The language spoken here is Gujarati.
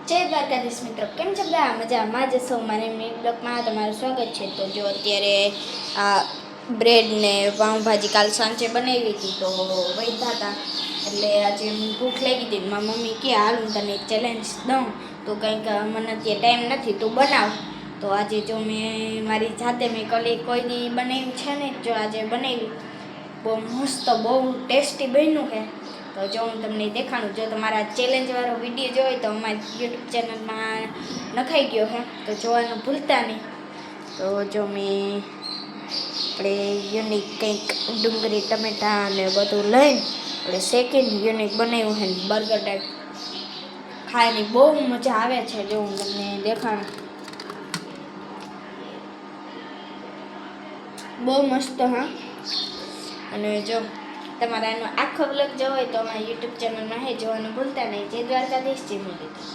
જય દ્વારકાધીશ મિત્રો, કેમ છે બધા? મજામાં જ છો? મારે મિનિટ બ્લોકમાં તમારું સ્વાગત છે. તો જો અત્યારે આ બ્રેડ ને પાઉંભાજી કાલ સાંજે બનાવી હતી તો વૈધા હતા, એટલે આજે ભૂખ લાગી હતી. મારી મમ્મી કે હાલ હું તને ચેલેન્જ દઉં, તો કંઈક મને અત્યારે ટાઈમ નથી, તું બનાવ. તો આજે જો મેં મારી જાતે મેં કોઈ દી બનાવ્યું છે ને, જો આજે બનાવી બહુ મસ્ત બહુ ટેસ્ટી બન્યું છે. તો જો હું તમને દેખાડું, જો તમારા ચેલેન્જવાળો વિડીયો જોઈ તો અમારી યુટ્યુબ ચેનલમાં નખાઈ ગયો છે, તો જોવાનું ભૂલતા નહીં. તો જો મેં આપણે યુનિક કંઈક ડુંગળી ટમેટાં અને બધું લઈને આપણે શેકીને યુનિક બનાવ્યું છે બર્ગર ટાઈપ. ખાવાની બહુ મજા આવે છે. જો હું તમને દેખાડું, બહુ મસ્ત. હા, અને જો તમારે આનો આખો વ્લોગ જોવો હોય તો અમારી યુટ્યુબ ચેનલમાં જોવાનું ભૂલતા નહીં. જય દ્વારકાધીશ, જય મુરલીધર.